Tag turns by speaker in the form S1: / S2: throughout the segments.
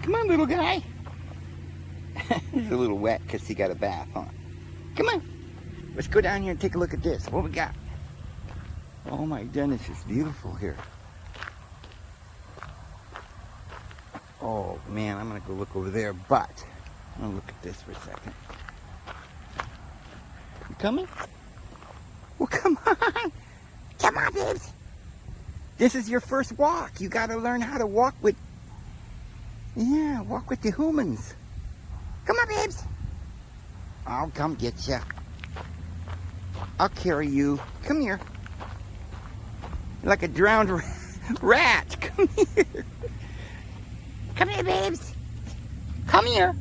S1: Come on, little guy. He's a little wet because he got a bath, huh? Come on. Let's go down here and take a look at this. What we got? Oh my goodness, it's beautiful here. Oh man, I'm gonna go look over there, but I'm gonna look at this for a second. You coming? Well, come on. Come on, babes. This is your first walk. You gotta learn how to walk with, walk with the humans. Come on, babes. I'll come get you. I'll carry you. Come here. You're like a drowned rat. Come here. Come here, babes. Come here.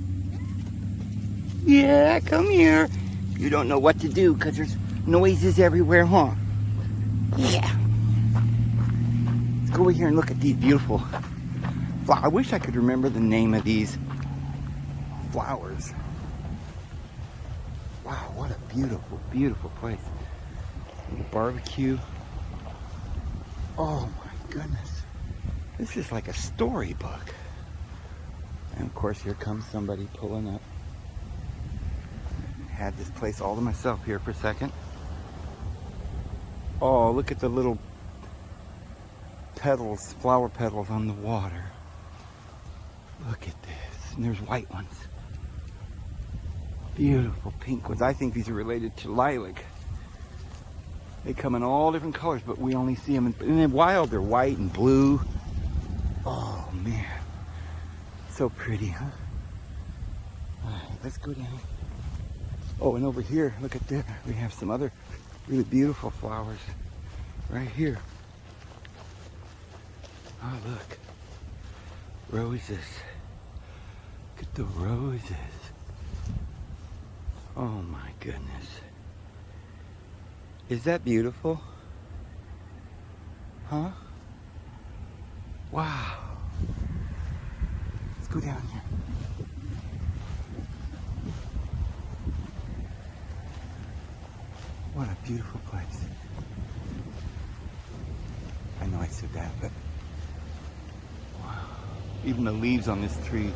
S1: Yeah, come here. You don't know what to do because there's noises everywhere, huh? Yeah. Let's go over here and look at these beautiful flowers. I wish I could remember the name of these flowers. Wow, what a beautiful, beautiful place. And the barbecue. Oh my goodness. This is like a storybook. And of course, here comes somebody pulling up. Had this place all to myself here for a second. Oh, look at the little petals, flower petals on the water. Look at this. And there's white ones. Beautiful pink ones. I think these are related to lilac. They come in all different colors, but we only see them in the wild. They're white and blue. Oh man, so pretty, huh? All right, let's go down. Oh, and over here, look at that. We have some other really beautiful flowers right here. Oh, look. Roses. Look at the roses. Oh my goodness. Is that beautiful? Huh? Wow. Let's go down here. What a beautiful place. I know I said that, but wow. Even the leaves on this tree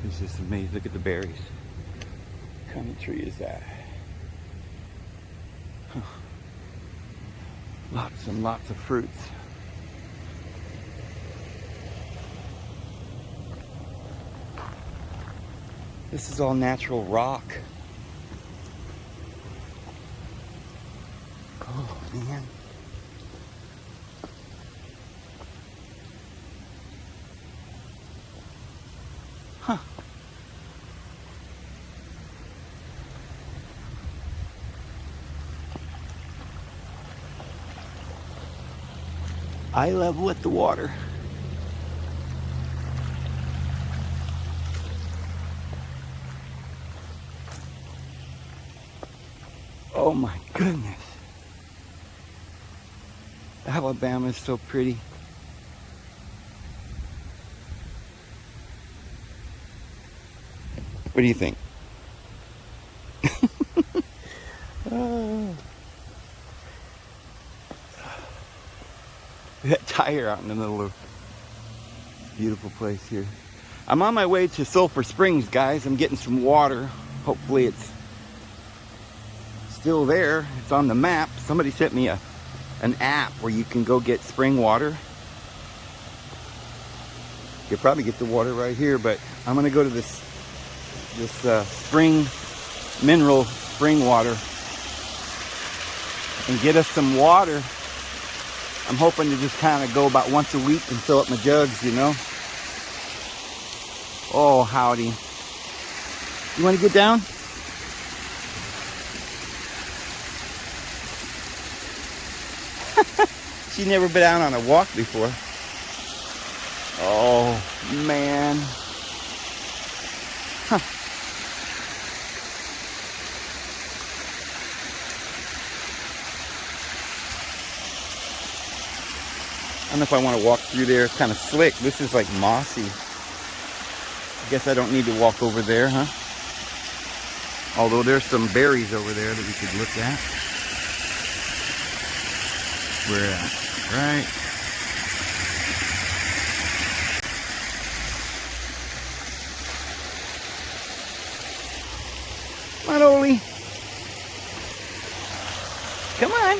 S1: is just amazing. Look at the berries. What kind of tree is that? Huh. Lots and lots of fruits. This is all natural rock. Oh man. Huh. Eye level with the water. Oh my goodness. Alabama is so pretty. What do you think? Oh. That tire out in the middle of a beautiful place here. I'm on my way to Sulphur Springs, guys. I'm getting some water. Hopefully it's still there. It's on the map. Somebody sent me an app where you can go get spring water. You could probably get the water right here, but I'm gonna go to this spring mineral spring water and get us some water. I'm hoping to just kind of go about once a week and fill up my jugs, you know. Oh, howdy. You want to get down? She's never been out on a walk before. Oh, man. Huh. I don't know if I want to walk through there. It's kind of slick. This is like mossy. I guess I don't need to walk over there, huh? Although there's some berries over there that we could look at. We're at, right? Come on, Oli. Come on.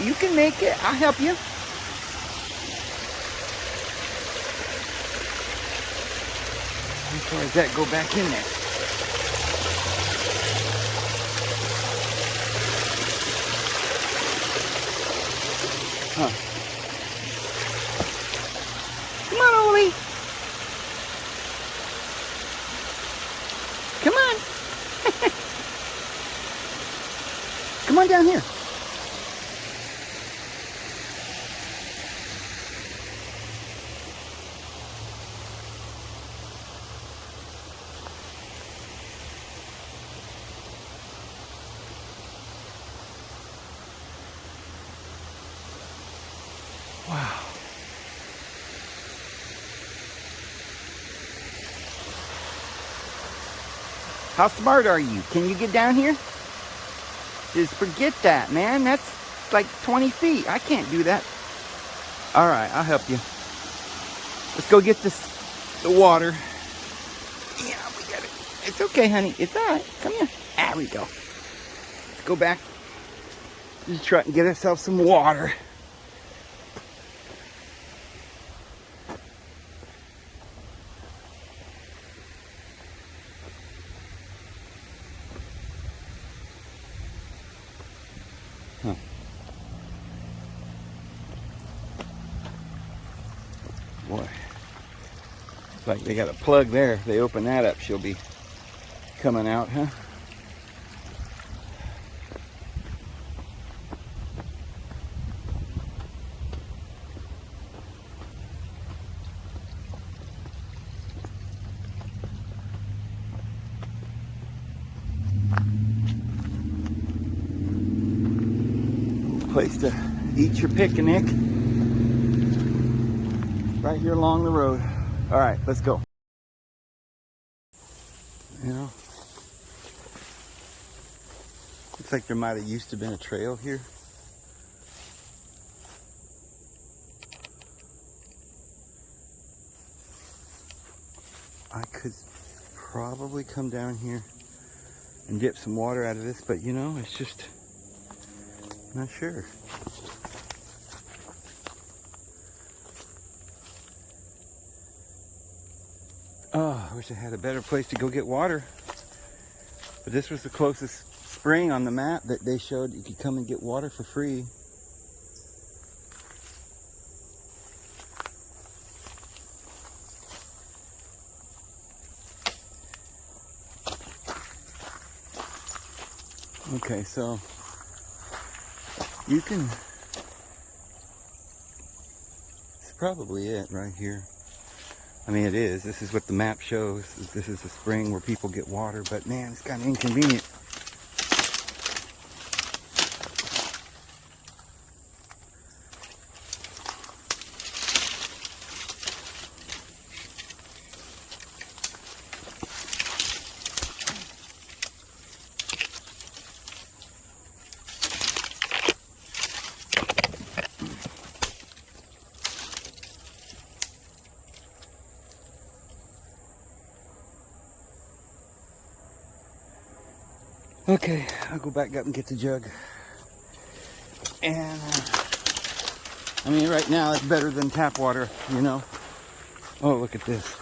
S1: You can make it. I'll help you. How far does that go back in there? Huh. Come on, Oli. Come on. Come on down here. Wow. How smart are you? Can you get down here? Just forget that, man. That's like 20 feet. I can't do that. All right, I'll help you. Let's go get the water. Yeah, we got it. It's okay, honey. It's all right. Come here. There we go. Let's go back. Just try and get ourselves some water. Huh. Boy. It's like they got a plug there. If they open that up, she'll be coming out, huh? Place to eat your picnic right here along the road. All right, let's go. You know, looks like there might have used to been a trail here. I could probably come down here and dip some water out of this, but you know, it's just not sure. Oh, I wish I had a better place to go get water. But this was the closest spring on the map that they showed you could come and get water for free. Okay, so you can, it's probably it right here. I mean, it is. This is what the map shows. This is a spring where people get water, but man, it's kind of inconvenient. Okay, I'll go back up and get the jug. And, I mean, right now it's better than tap water, you know. Oh, look at this.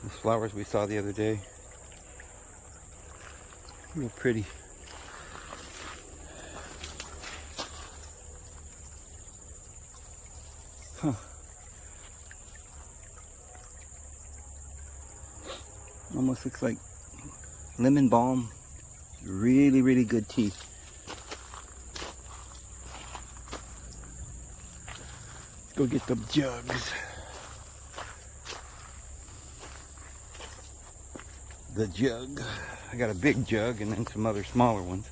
S1: Those flowers we saw the other day. Real pretty. Huh. Almost looks like lemon balm. Really, really good tea. Let's go get the jugs. The jug. I got a big jug and then some other smaller ones.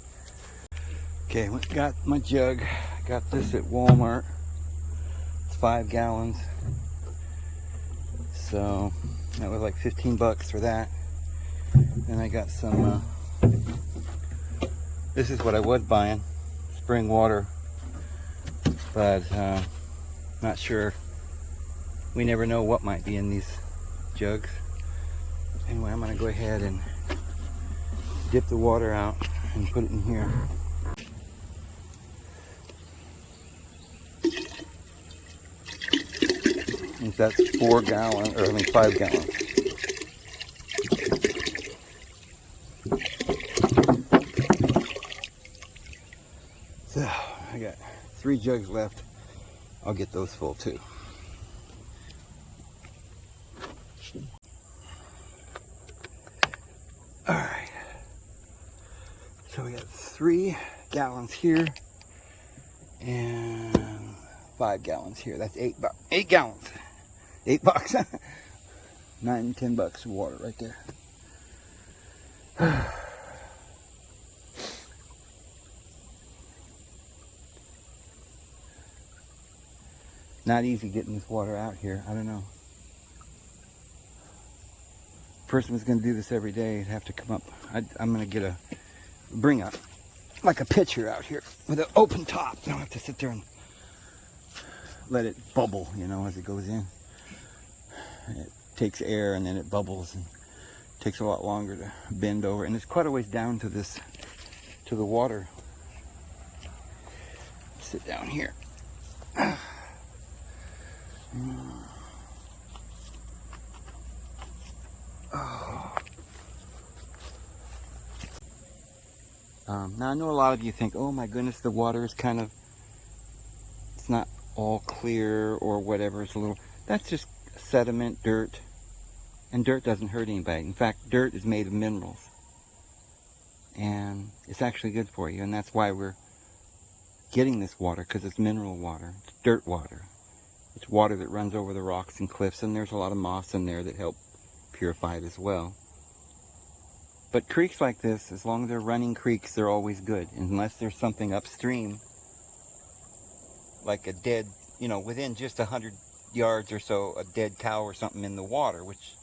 S1: Okay, got my jug. Got this at Walmart. It's 5 gallons. So that was like 15 bucks for that. And I got some, this is what I was buying, spring water, but not sure. We never know what might be in these jugs. Anyway, I'm gonna go ahead and dip the water out and put it in here. I think that's 4 gallons, or I mean 5 gallons. So, I got 3 jugs left. I'll get those full too. Alright. So we got 3 gallons here and 5 gallons here. That's 8 gallons. $8. $9-10 of water right there. Not easy getting this water out here. I don't know. Person was going to do this every day. I'd have to come up. I'm going to bring a pitcher out here with an open top. I don't have to sit there and let it bubble, you know, as it goes in. It takes air and then it bubbles and takes a lot longer to bend over. And it's quite a ways down to the water. Sit down here. Now I know a lot of you think, oh my goodness, the water is it's not all clear or whatever. It's a little, that's just sediment, dirt. And dirt doesn't hurt anybody. In fact, dirt is made of minerals. And it's actually good for you. And that's why we're getting this water, because it's mineral water. It's dirt water. It's water that runs over the rocks and cliffs, and there's a lot of moss in there that help purify it as well. But creeks like this, as long as they're running creeks, they're always good. Unless there's something upstream, like a dead, you know, within just 100 yards or so, a dead cow or something in the water, which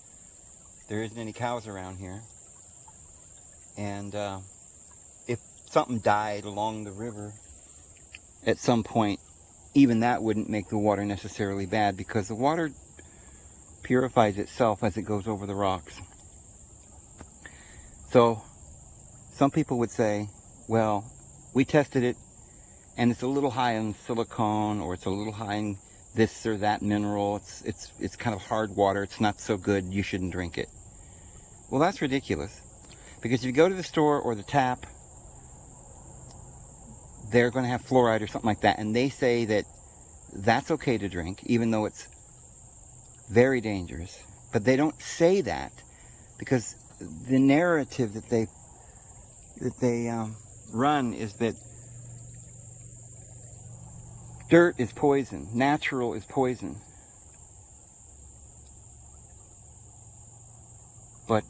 S1: there isn't any cows around here. And if something died along the river at some point, even that wouldn't make the water necessarily bad, because the water purifies itself as it goes over the rocks. So some people would say, well, we tested it and it's a little high in silicone, or it's a little high in this or that mineral. It's kind of hard water. It's not so good. You shouldn't drink it. Well, that's ridiculous, because if you go to the store or the tap, they're going to have fluoride or something like that, and they say that that's okay to drink, even though it's very dangerous. But they don't say that, because the narrative that they run is that dirt is poison, natural is poison, but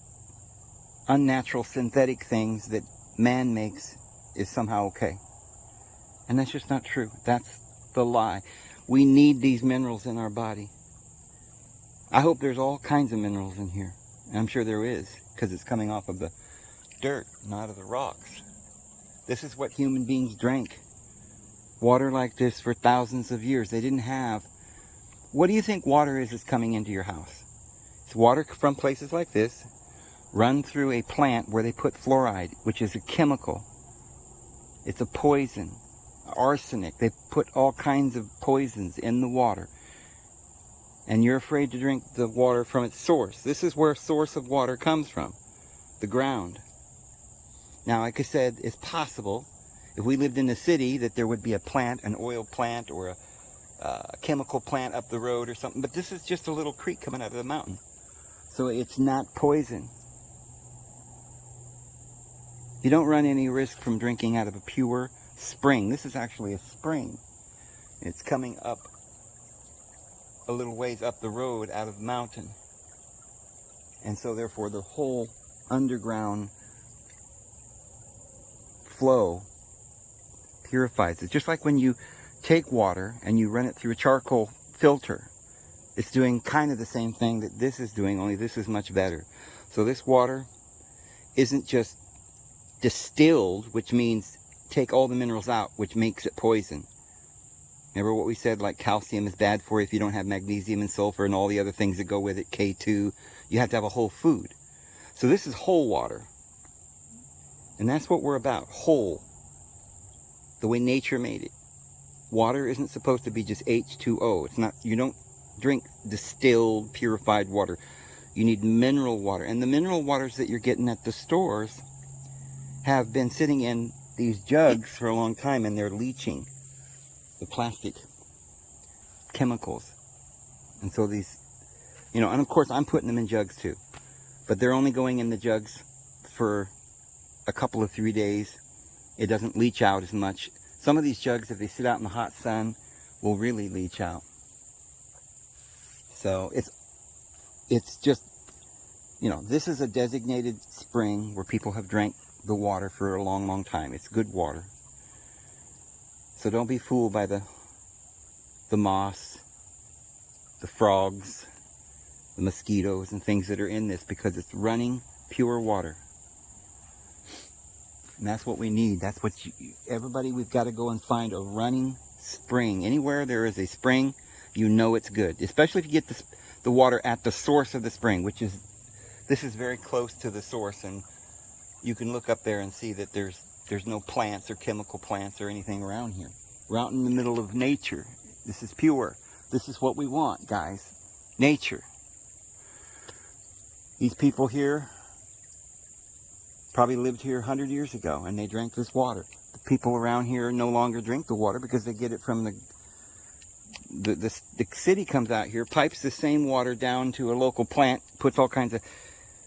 S1: unnatural synthetic things that man makes is somehow okay. And that's just not true. That's the lie. We need these minerals in our body. I hope there's all kinds of minerals in here. And I'm sure there is, because it's coming off of the dirt, not of the rocks. This is what human beings drank. Water like this for thousands of years. They didn't have... What do you think water is that's coming into your house? It's water from places like this, run through a plant where they put fluoride, which is a chemical. It's a poison. Arsenic. They put all kinds of poisons in the water. And you're afraid to drink the water from its source. This is where source of water comes from. The ground. Now, like I said, it's possible, if we lived in a city, that there would be a plant, an oil plant, or a chemical plant up the road or something. But this is just a little creek coming out of the mountain. So it's not poison. You don't run any risk from drinking out of a pure spring. This is actually a spring. It's coming up a little ways up the road out of the mountain. And so therefore the whole underground flow purifies it. Just like when you take water and you run it through a charcoal filter. It's doing kind of the same thing that this is doing, only this is much better. So this water isn't just distilled, which means take all the minerals out, which makes it poison. Remember what we said, like calcium is bad for you if you don't have magnesium and sulfur and all the other things that go with it, K2. You have to have a whole food. So this is whole water. And that's what we're about, whole. The way nature made it. Water isn't supposed to be just H2O. It's not, you don't drink distilled, purified water. You need mineral water. And the mineral waters that you're getting at the stores have been sitting in these jugs for a long time, and they're leaching the plastic chemicals. And so these, and of course I'm putting them in jugs too. But they're only going in the jugs for a couple of 3 days. It doesn't leach out as much. Some of these jugs, if they sit out in the hot sun, will really leach out. So it's just, this is a designated spring where people have drank the water for a long, long time. It's good water. So don't be fooled by the moss, the frogs, the mosquitoes, and things that are in this, because it's running pure water. And that's what we need. That's what everybody, we've got to go and find a running spring. Anywhere there is a spring, it's good. Especially if you get the water at the source of the spring, this is very close to the source, and you can look up there and see that there's no plants or chemical plants or anything around here. We're out in the middle of nature. This is pure. This is what we want, guys. Nature. These people here probably lived here 100 years ago, and they drank this water. The people around here no longer drink the water because they get it from the city comes out here, pipes the same water down to a local plant, puts all kinds of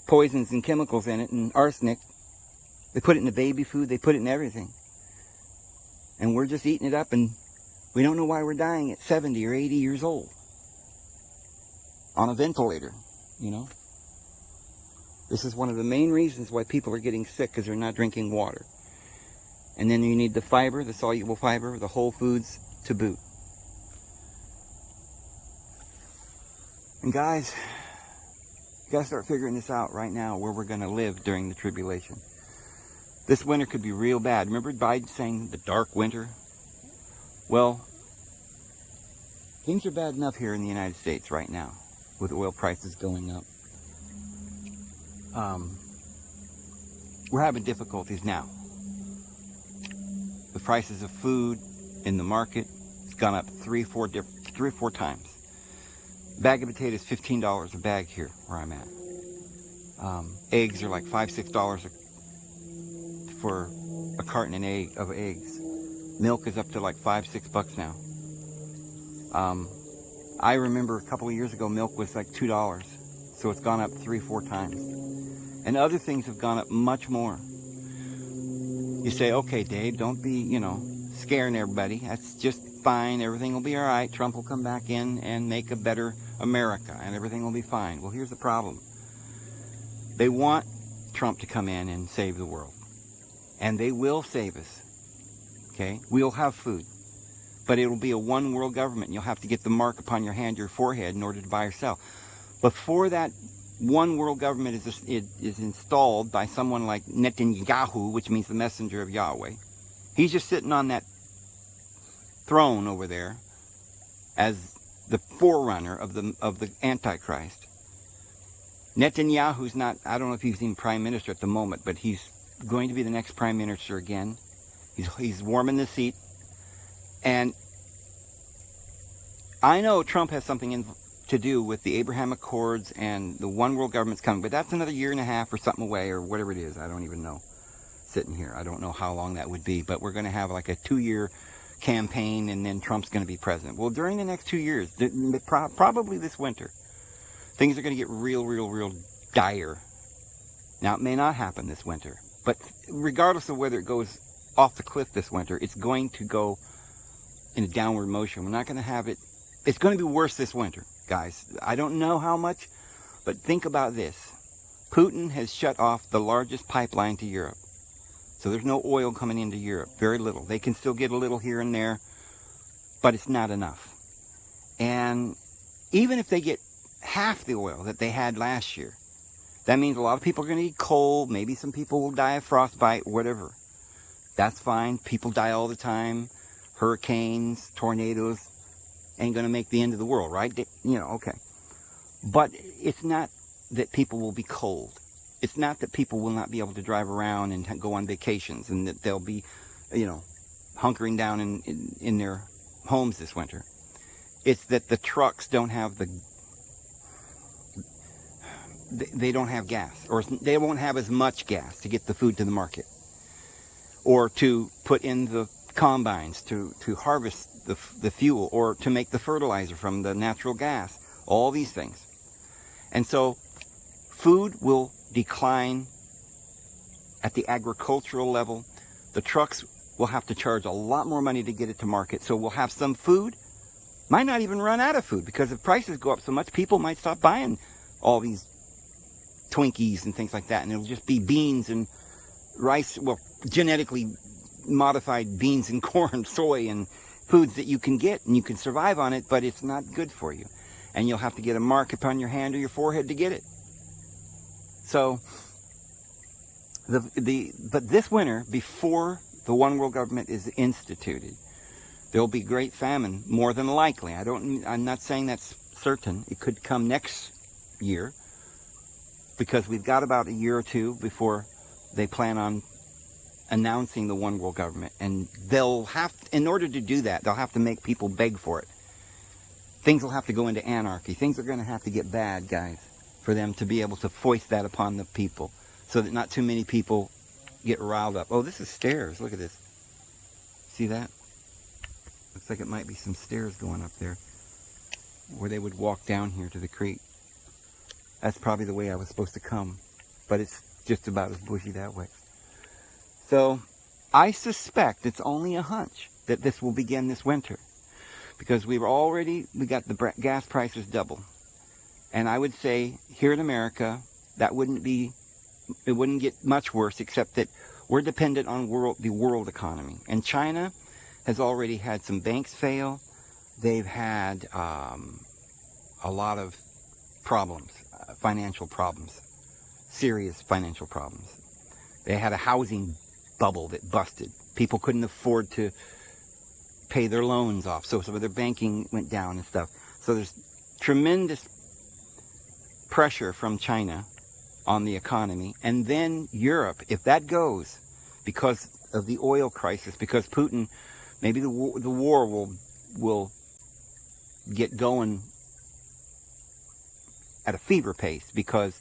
S1: poisons and chemicals in it, and arsenic. They put it in the baby food, they put it in everything. And we're just eating it up, and we don't know why we're dying at 70 or 80 years old. On a ventilator, This is one of the main reasons why people are getting sick, because they're not drinking water. And then you need the fiber, the soluble fiber, the whole foods to boot. And guys, you got to start figuring this out right now, where we're going to live during the tribulation. This winter could be real bad. Remember Biden saying the dark winter? Well, things are bad enough here in the United States right now, with oil prices going up. We're having difficulties now. The prices of food in the market has gone up three or four times. Bag of potatoes, $15 a bag here where I'm at. Eggs are like $5, $6 for a carton of eggs. Milk is up to like $5, $6 now. I remember a couple of years ago, milk was like $2, so it's gone up 3 or 4 times. And other things have gone up much more. You say, okay, Dave, don't be, scaring everybody. That's just fine. Everything will be all right. Trump will come back in and make a better America, and everything will be fine. Well, here's the problem. They want Trump to come in and save the world. And they will save us. Okay? We'll have food. But it will be a one world government. You'll have to get the mark upon your hand, your forehead, in order to buy or sell. Before that one world government is installed by someone like Netanyahu, which means the messenger of Yahweh. He's just sitting on that throne over there as the forerunner of the Antichrist. Netanyahu's not, I don't know if he's even prime minister at the moment, but he's going to be the next prime minister again. He's warming the seat. And I know Trump has something to do with the Abraham Accords and the one world government's coming, but that's another 1.5 years or something away, or whatever it is. I don't even know. Sitting here, I don't know how long that would be, but we're going to have like a 2-year campaign, and then Trump's going to be president. Well, during the next 2 years, probably this winter, things are going to get real dire. Now, it may not happen this winter, but regardless of whether it goes off the cliff this winter, it's going to go in a downward motion. We're not going to have it. It's going to be worse this winter, guys. I don't know how much, but think about this. Putin has shut off the largest pipeline to Europe. So there's no oil coming into Europe. Very little. They can still get a little here and there, but it's not enough. And even if they get half the oil that they had last year, that means a lot of people are going to eat coal. Maybe some people will die of frostbite, whatever. That's fine. People die all the time. Hurricanes, tornadoes ain't going to make the end of the world, right? Okay. But it's not that people will be cold. It's not that people will not be able to drive around and go on vacations, and that they'll be, hunkering down in their homes this winter. It's that the trucks don't have they don't have gas, or they won't have as much gas to get the food to the market, or to put in the combines to harvest the fuel, or to make the fertilizer from the natural gas, all these things. And so food will decline at the agricultural level. The trucks will have to charge a lot more money to get it to market. So we'll have some food, might not even run out of food, because if prices go up so much, people might stop buying all these Twinkies and things like that, and it'll just be beans and rice, well, genetically modified beans and corn, soy, and foods that you can get, and you can survive on it, but it's not good for you. And you'll have to get a mark upon your hand or your forehead to get it. So, but this winter, before the one world government is instituted, there'll be great famine, more than likely. I'm not saying that's certain. It could come next year, because we've got about a year or two before they plan on announcing the one world government. And in order to do that, they'll have to make people beg for it. Things will have to go into anarchy. Things are going to have to get bad, guys, for them to be able to foist that upon the people, so that not too many people get riled up. Oh, this is stairs. Look at this. See that? Looks like it might be some stairs going up there, where they would walk down here to the creek. That's probably the way I was supposed to come, but it's just about as bushy that way. So I suspect, it's only a hunch, that this will begin this winter, because we got the gas prices double. And I would say here in America, it wouldn't get much worse, except that we're dependent on the world economy. And China has already had some banks fail. They've had a lot of problems, financial problems, serious financial problems. They had a housing bubble that busted. People couldn't afford to pay their loans off, so some of their banking went down and stuff. So there's tremendous pressure from China on the economy. And then Europe, if that goes, because of the oil crisis, because Putin, maybe the war will get going at a fever pace, because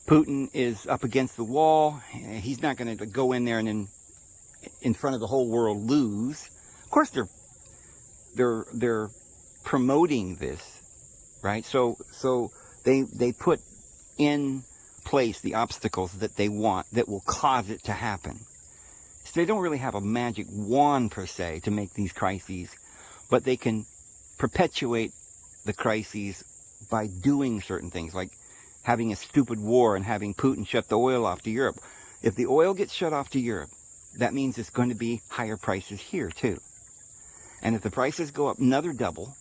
S1: Putin is up against the wall. He's not going to go in there and in front of the whole world lose. Of course, they're promoting this, right? So they put in place the obstacles that they want that will cause it to happen. So they don't really have a magic wand per se to make these crises, but they can perpetuate the crises by doing certain things, like having a stupid war and having Putin shut the oil off to Europe. If the oil gets shut off to Europe, that means it's going to be higher prices here too. And if the prices go up another double,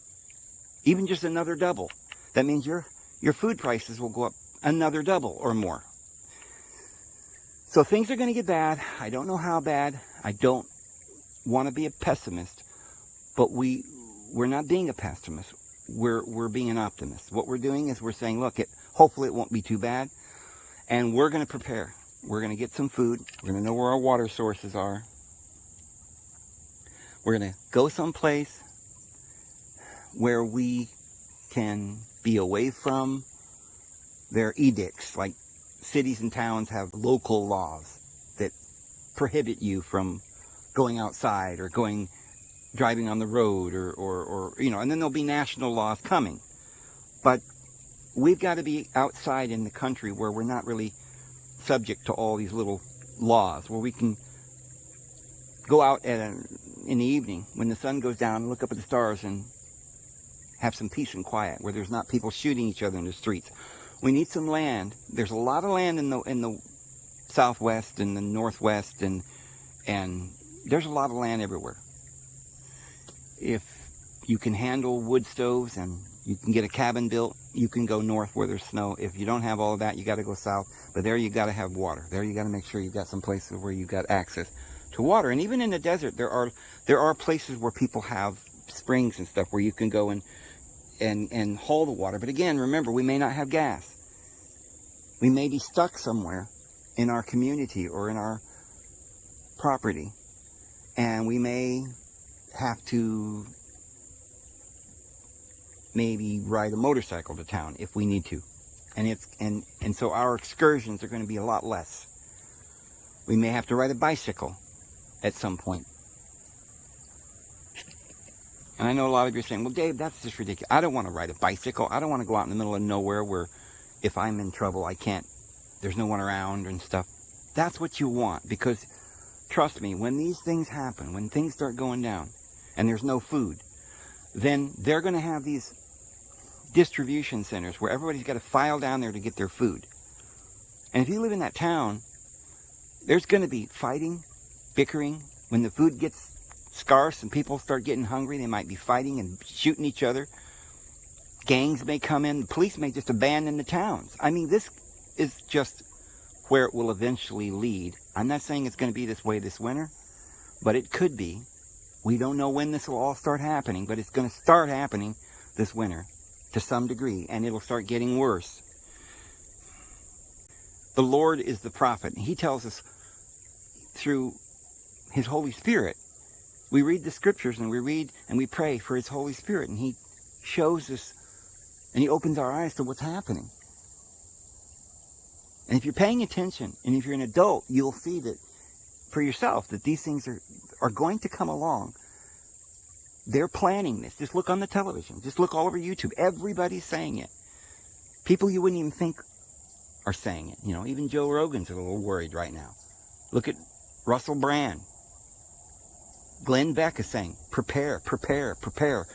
S1: even just another double, that means your food prices will go up another double or more. So things are going to get bad. I don't know how bad. I don't want to be a pessimist, but we're not being a pessimist. We're being an optimist. What we're doing is we're saying, look, hopefully it won't be too bad, and we're going to prepare. We're going to get some food. We're going to know where our water sources are. We're going to go someplace where we can be away from their edicts. Like cities and towns have local laws that prohibit you from going outside or driving on the road or and then there'll be national laws coming. But we've got to be outside in the country where we're not really subject to all these little laws, where we can go out in the evening when the sun goes down and look up at the stars and have some peace and quiet, where there's not people shooting each other in the streets. We need some land. There's a lot of land in the southwest and the northwest, and there's a lot of land everywhere. If you can handle wood stoves and you can get a cabin built, you can go north where there's snow. If you don't have all of that, you got to go south. But there you got to have water. There you got to make sure you've got some places where you've got access to water. And even in the desert, there are places where people have springs and stuff where you can go and haul the water. But again, remember, we may not have gas. We may be stuck somewhere in our community or in our property, and we may have to maybe ride a motorcycle to town if we need to. And so our excursions are going to be a lot less. We may have to ride a bicycle at some point. And I know a lot of you are saying, well, Dave, that's just ridiculous. I don't want to ride a bicycle. I don't want to go out in the middle of nowhere where if I'm in trouble, there's no one around and stuff. That's what you want, because trust me, when these things happen, when things start going down and there's no food, then they're going to have these distribution centers where everybody's got to file down there to get their food. And if you live in that town, there's going to be fighting, bickering. When the food gets scarce and people start getting hungry, they might be fighting and shooting each other. Gangs may come in. The police may just abandon the towns. I mean, this is just where it will eventually lead. I'm not saying it's going to be this way this winter, but it could be. We don't know when this will all start happening, but it's going to start happening this winter to some degree, and it'll start getting worse. The Lord is the prophet, and He tells us through His Holy Spirit. We read the scriptures and we read and we pray for His Holy Spirit, and He shows us and He opens our eyes to what's happening. And if you're paying attention, and if you're an adult, you'll see that for yourself that these things are going to come along. They're planning this. Just look on the television. Just look all over YouTube. Everybody's saying it. People you wouldn't even think are saying it. You know, even Joe Rogan's a little worried right now. Look at Russell Brand. Glenn Beck is saying, prepare, prepare, prepare.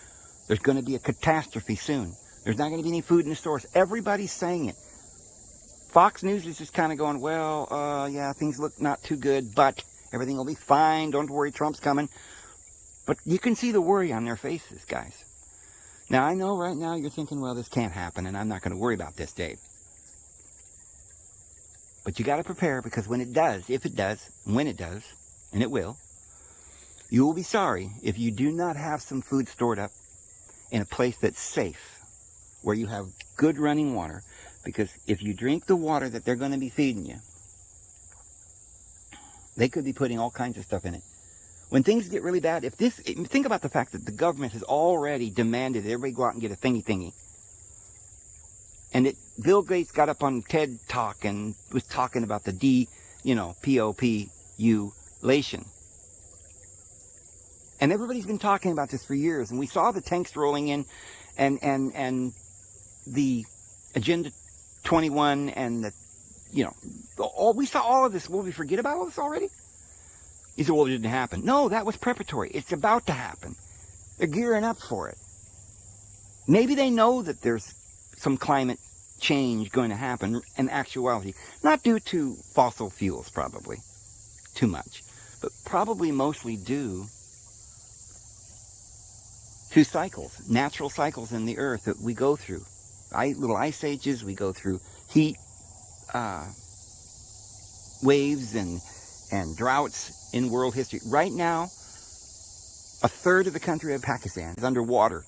S1: There's going to be a catastrophe soon. There's not going to be any food in the stores. Everybody's saying it. Fox News is just kind of going, well, yeah, things look not too good, but everything will be fine. Don't worry, Trump's coming. But you can see the worry on their faces, guys. Now, I know right now you're thinking, well, this can't happen, and I'm not going to worry about this, Dave. But you got to prepare, because when it does, if it does, when it does, and it will, you will be sorry if you do not have some food stored up in a place that's safe, where you have good running water. Because if you drink the water that they're going to be feeding you, they could be putting all kinds of stuff in it. When things get really bad, think about the fact that the government has already demanded that everybody go out and get a thingy. And Bill Gates got up on TED Talk and was talking about the population. And everybody's been talking about this for years. And we saw the tanks rolling in and the Agenda 21 and we saw all of this. Will we forget about all this already? You said, well, it didn't happen. No, that was preparatory. It's about to happen. They're gearing up for it. Maybe they know that there's some climate change going to happen in actuality. Not due to fossil fuels, probably. Too much. But probably mostly due to cycles, natural cycles in the earth that we go through. Little ice ages, we go through heat waves and droughts in world history. Right now, a third of the country of Pakistan is underwater.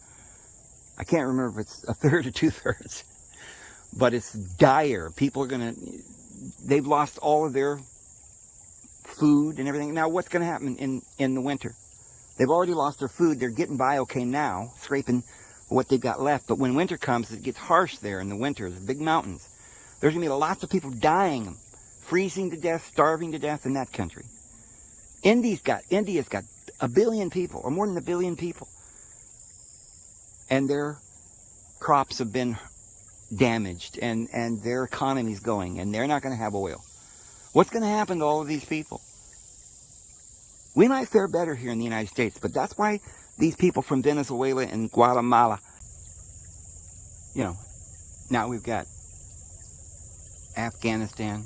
S1: I can't remember if it's a third or two-thirds, but it's dire. People are they've lost all of their food and everything. Now, what's going to happen in the winter? They've already lost their food. They're getting by okay now, scraping what they've got left. But when winter comes, it gets harsh there in the winter. There's big mountains. There's going to be lots of people dying, freezing to death, starving to death in that country. India's got 1 billion people, or more than 1 billion people. And their crops have been damaged, and their economy's going, and they're not going to have oil. What's going to happen to all of these people? We might fare better here in the United States, but that's why these people from Venezuela and Guatemala, now we've got Afghanistan,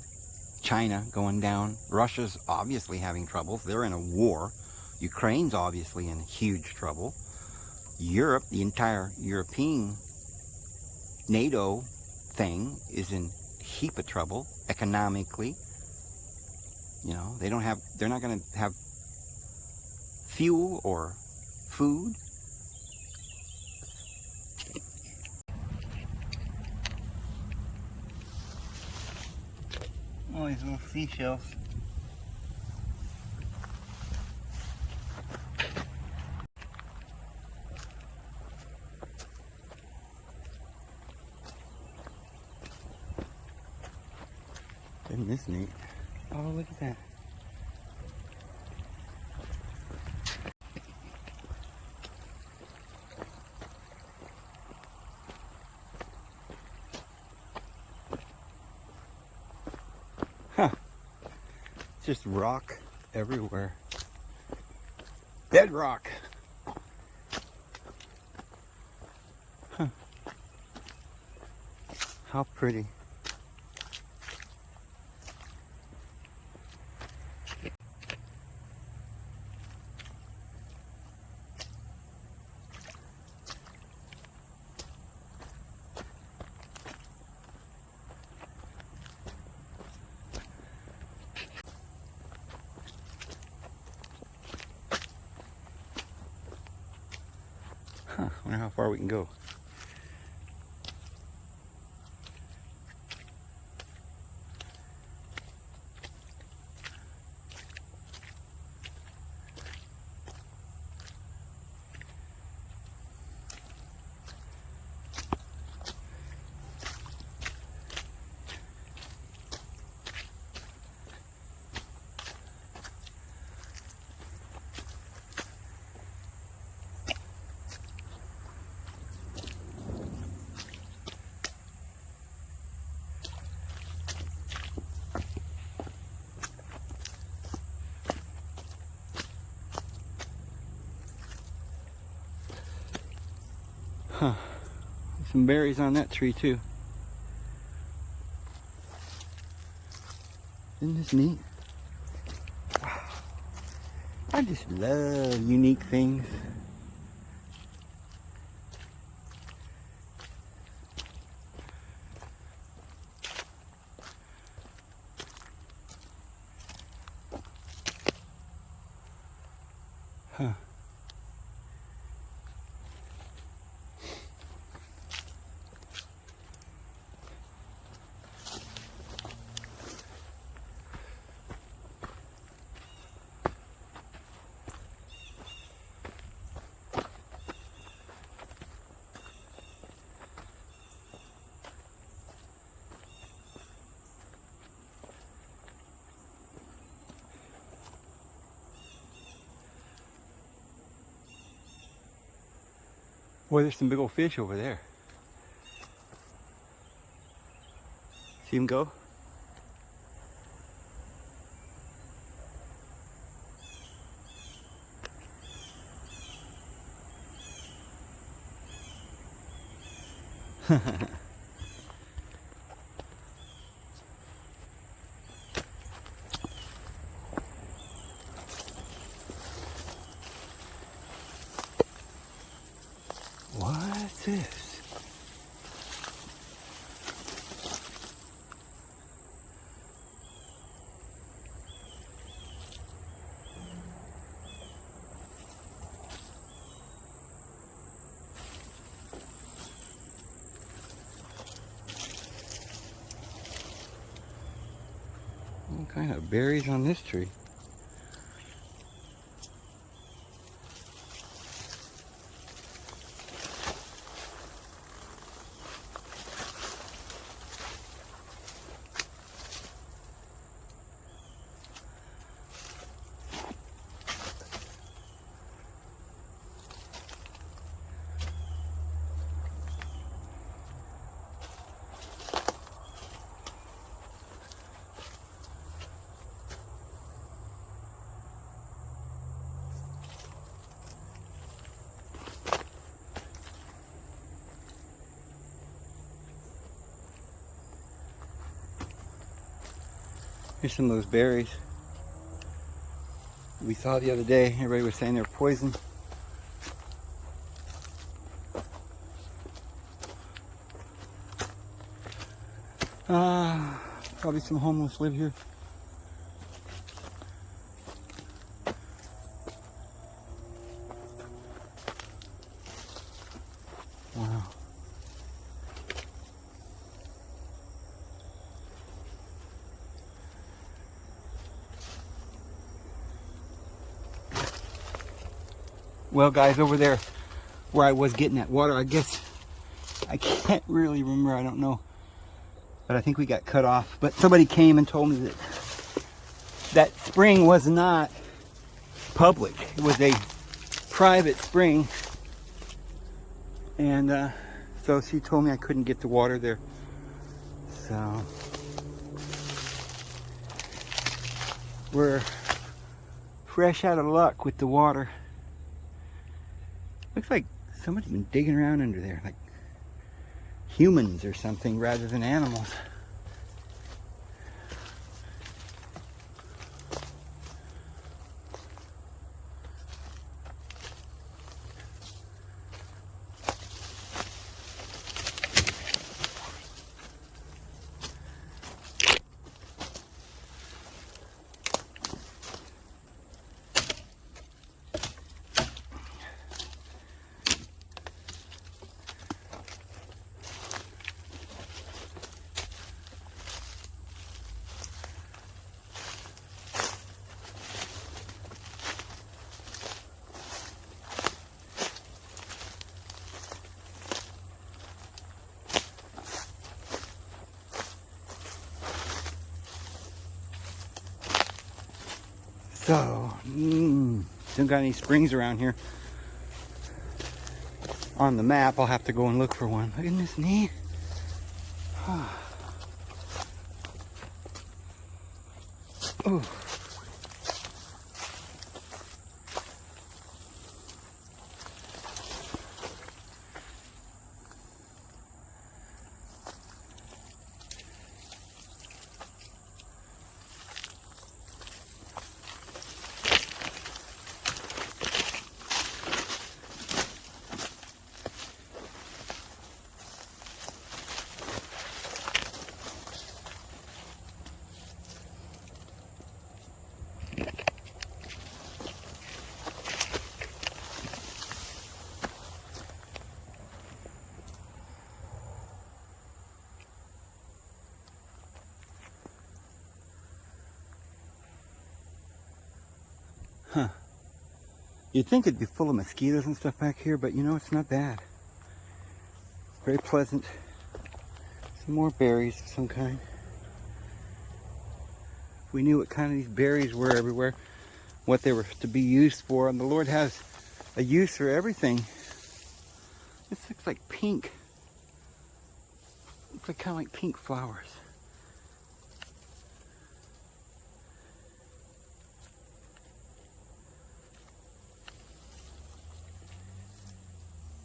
S1: China going down. Russia's obviously having troubles. They're in a war. Ukraine's obviously in huge trouble. Europe, the entire European NATO thing is in a heap of trouble economically. They're not going to have fuel or food. these little seashells. Isn't this neat? Oh, look at that. Huh. It's just rock everywhere. Bedrock. Huh. How pretty. Huh, I wonder how far we can go. Huh. Some berries on that tree too. Isn't this neat? Wow. I just love unique things. Huh. Boy, there's some big old fish over there. See them go? What's this? What kind of berries on this tree? Here's some of those berries we saw the other day. Everybody was saying they're poison. Probably some homeless live here. Wow. Well, guys, over there where I was getting that water, I guess, I can't really remember, I don't know. But I think we got cut off. But somebody came and told me that that spring was not public. It was a private spring. And so she told me I couldn't get the water there. So we're fresh out of luck with the water. Looks like somebody's been digging around under there, like humans or something rather than animals. So, don't got any springs around here. On the map, I'll have to go and look for one. Look at this knee. Oh. Huh. You'd think it'd be full of mosquitoes and stuff back here, but you know, it's not bad. Very pleasant. Some more berries of some kind. We knew what kind of these berries were everywhere, what they were to be used for, and the Lord has a use for everything. This looks like pink. Looks like kind of like pink flowers.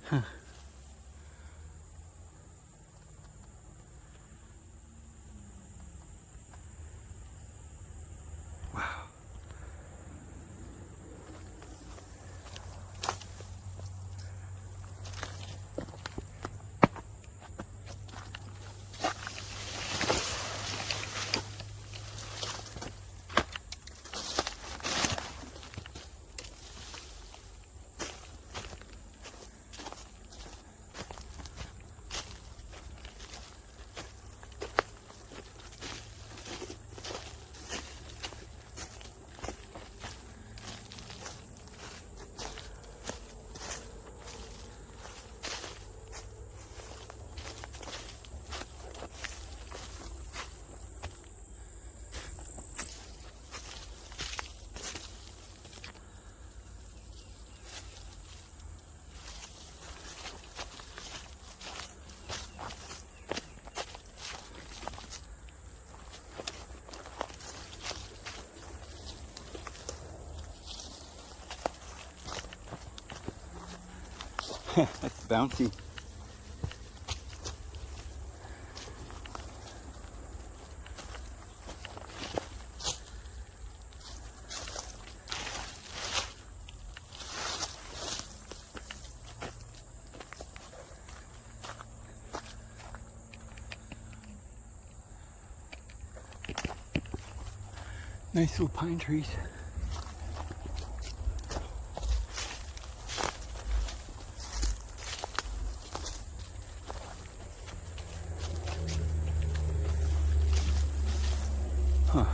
S1: Huh. Wow. That's bouncy. Nice little pine trees. Huh.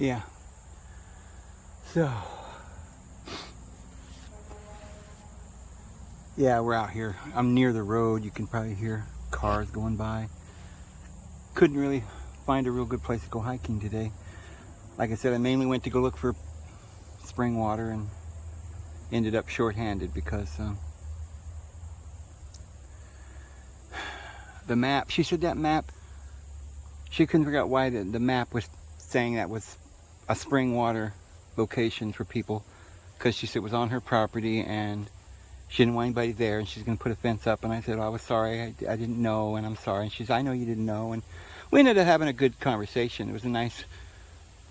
S1: Yeah. So, yeah, we're out here. I'm near the road. You can probably hear cars going by. Couldn't really find a real good place to go hiking today. Like I said, I mainly went to go look for spring water and ended up short-handed because the map, she said that map, she couldn't figure out why the map was saying that was a spring water location for people, because she said it was on her property and she didn't want anybody there and she's going to put a fence up. And I said, oh, I was sorry, I didn't know, and I'm sorry. And she said, I know you didn't know. And we ended up having a good conversation. It was a nice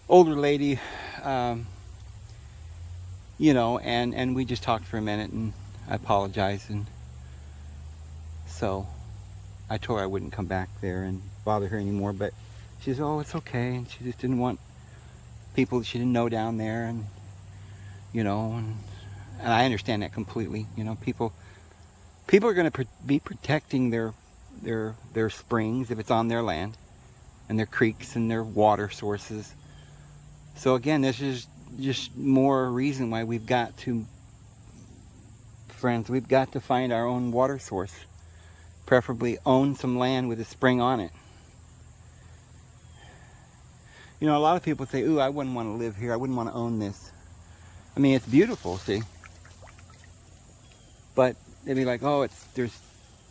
S1: older lady, you know, and we just talked for a minute, and I apologized. And so I told her I wouldn't come back there and bother her anymore, but she said, oh, it's okay. And she just didn't want people that she didn't know down there, and you know, and I understand that completely. You know, people are going to be protecting their springs if it's on their land, and their creeks and their water sources. So again, this is just more reason why we've got to, friends, we've got to find our own water source. Preferably own some land with a spring on it. You know, a lot of people say, ooh, I wouldn't want to live here. I wouldn't want to own this. I mean, it's beautiful, see? But they'd be like, oh, there's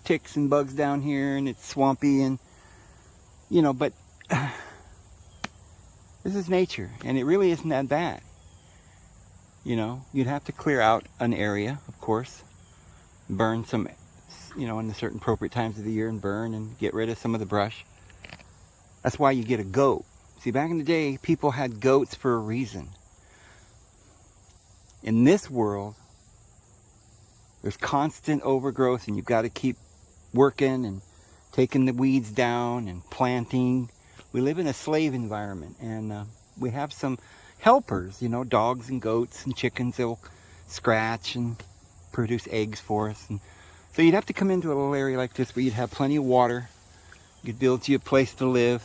S1: ticks and bugs down here, and it's swampy, and, you know, but this is nature, and it really isn't that bad. You know, you'd have to clear out an area, of course, burn some, you know, in the certain appropriate times of the year, and burn and get rid of some of the brush. That's why you get a goat. See, back in the day, people had goats for a reason. In this world, there's constant overgrowth, and you've got to keep working and taking the weeds down and planting. We live in a slave environment, and we have some helpers, you know, dogs and goats and chickens that'll scratch and produce eggs for us. And so you'd have to come into a little area like this where you'd have plenty of water. You'd build you a place to live,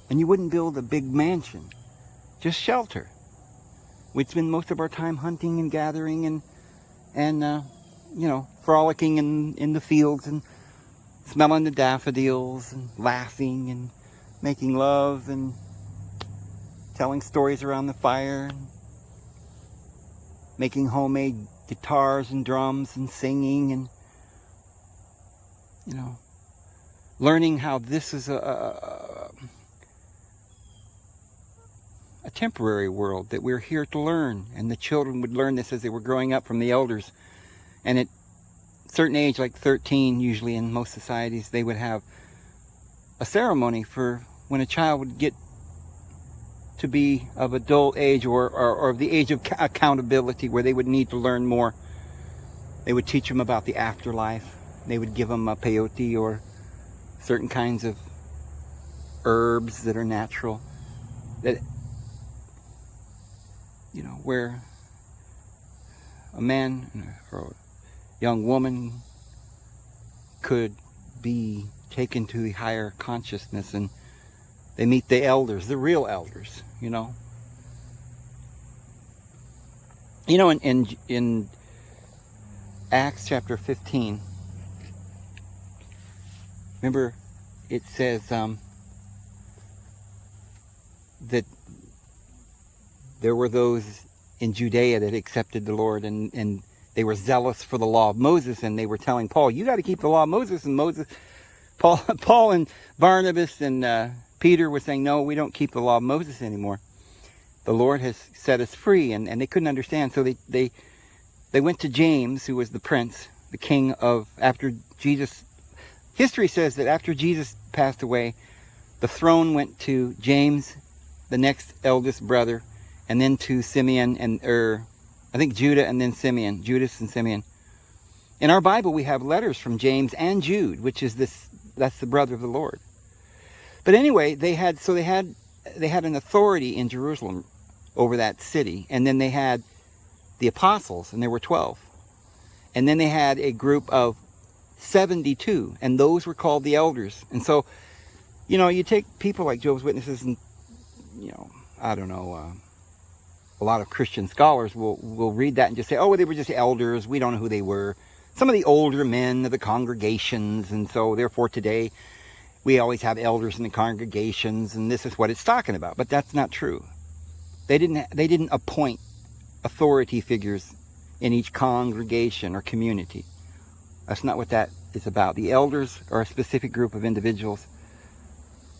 S1: and you wouldn't build a big mansion, just shelter. We'd spend most of our time hunting and gathering and you know, frolicking in the fields and smelling the daffodils and laughing and making love and telling stories around the fire, and making homemade guitars and drums and singing, and, you know, learning how this is a temporary world, that we're here to learn. And the children would learn this as they were growing up from the elders. And at a certain age, like 13 usually in most societies, they would have a ceremony for when a child would get to be of adult age, or the age of accountability, where they would need to learn more. They would teach them about the afterlife. They would give them a peyote or certain kinds of herbs that are natural, that, you know, where a man or a young woman could be taken to the higher consciousness, and they meet the elders, the real elders, you know. You know, in Acts chapter 15, remember it says that there were those in Judea that accepted the Lord, and they were zealous for the law of Moses, and they were telling Paul, you got to keep the law of Moses. And Paul and Barnabas and Peter were saying, no, we don't keep the law of Moses anymore. The Lord has set us free, and they couldn't understand. So they went to James, who was the prince, the king of, after Jesus. History says that after Jesus passed away, the throne went to James, the next eldest brother, and then to Simeon, and I think Judah, and then Simeon, Judas and Simeon. In our Bible, we have letters from James and Jude, which is that's the brother of the Lord. But anyway, they had an authority in Jerusalem over that city, and then they had the apostles, and there were 12. And then they had a group of 72, and those were called the elders. And so, you know, you take people like Jehovah's Witnesses, and, you know, I don't know, a lot of Christian scholars will read that and just say, oh, they were just elders. We don't know who they were. Some of the older men of the congregations, and so therefore today we always have elders in the congregations, and this is what it's talking about. But that's not true. They didn't appoint authority figures in each congregation or community. That's not what that is about. The elders are a specific group of individuals.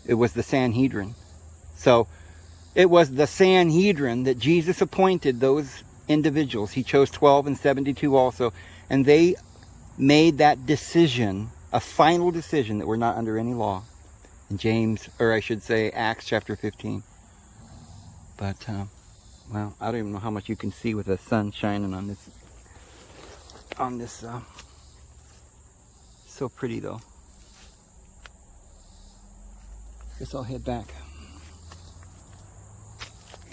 S1: It was the Sanhedrin. So it was the Sanhedrin that Jesus appointed those individuals. He chose 12 and 72 also. And they made that decision, a final decision, that we're not under any law. In James, or I should say Acts chapter 15. But, well, I don't even know how much you can see with the sun shining on this. So pretty though. Guess I'll head back.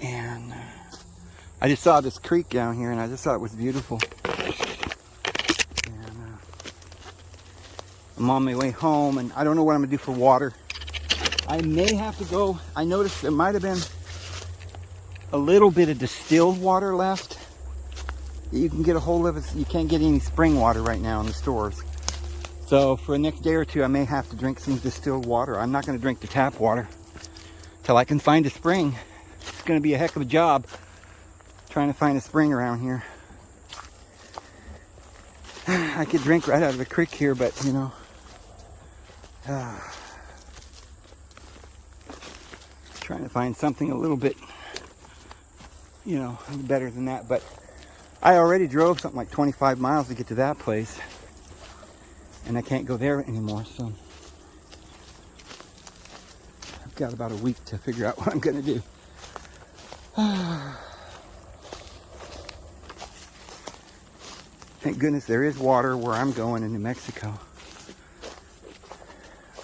S1: And I just saw this creek down here, and I just thought it was beautiful. And I'm on my way home, and I don't know what I'm gonna do for water. I may have to go. I noticed there might have been a little bit of distilled water left that you can get a hold of. You can't get any spring water right now in the stores. So for the next day or two, I may have to drink some distilled water. I'm not going to drink the tap water till I can find a spring. It's going to be a heck of a job trying to find a spring around here. I could drink right out of the creek here, but you know, trying to find something a little bit, you know, better than that. But I already drove something like 25 miles to get to that place, and I can't go there anymore, so I've got about a week to figure out what I'm going to do. Thank goodness there is water where I'm going in New Mexico.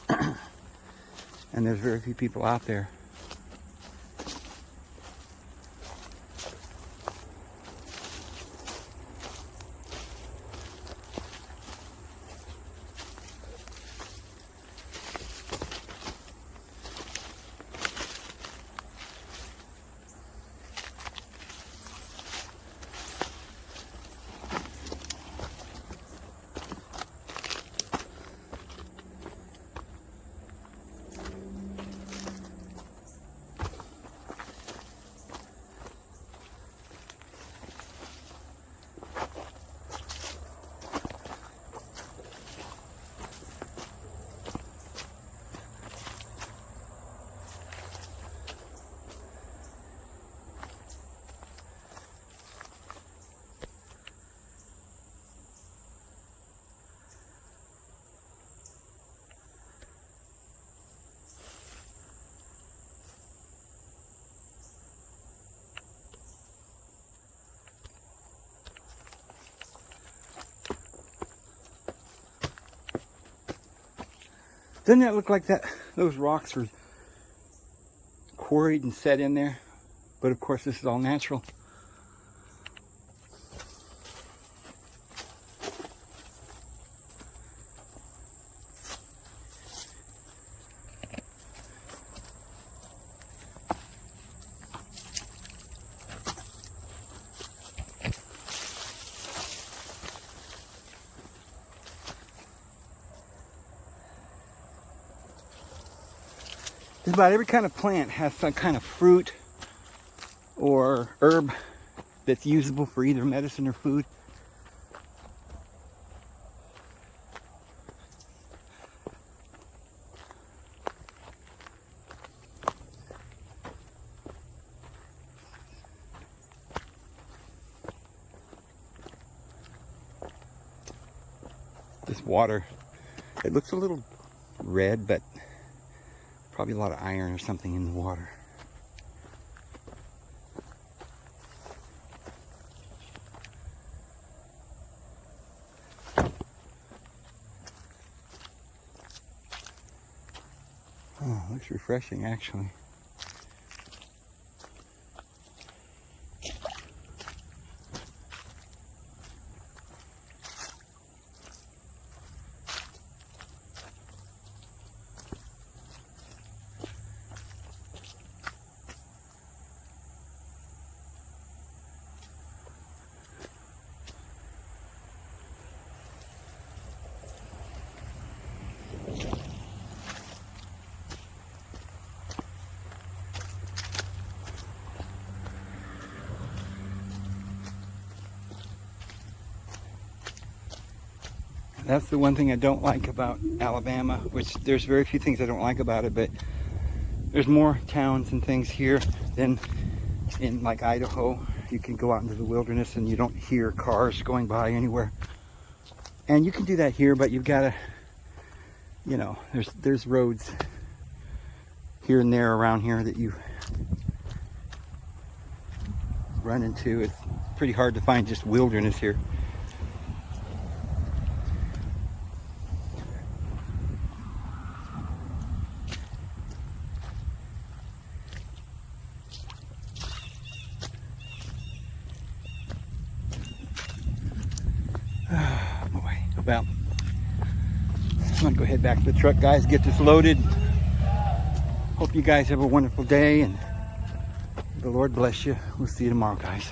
S1: And there's very few people out there. Doesn't that look like that? Those rocks were quarried and set in there. But of course, this is all natural. Just about every kind of plant has some kind of fruit or herb that's usable for either medicine or food. This water, it looks a little red, but probably a lot of iron or something in the water. Oh, looks refreshing actually. That's the one thing I don't like about Alabama, which there's very few things I don't like about it, but there's more towns and things here than in like Idaho. You can go out into the wilderness and you don't hear cars going by anywhere. And you can do that here, but you've got to, you know, there's roads here and there around here that you run into. It's pretty hard to find just wilderness here. Oh boy. Well, I'm gonna go head back to the truck, guys, get this loaded. Hope you guys have a wonderful day, and the Lord bless you. We'll see you tomorrow, guys.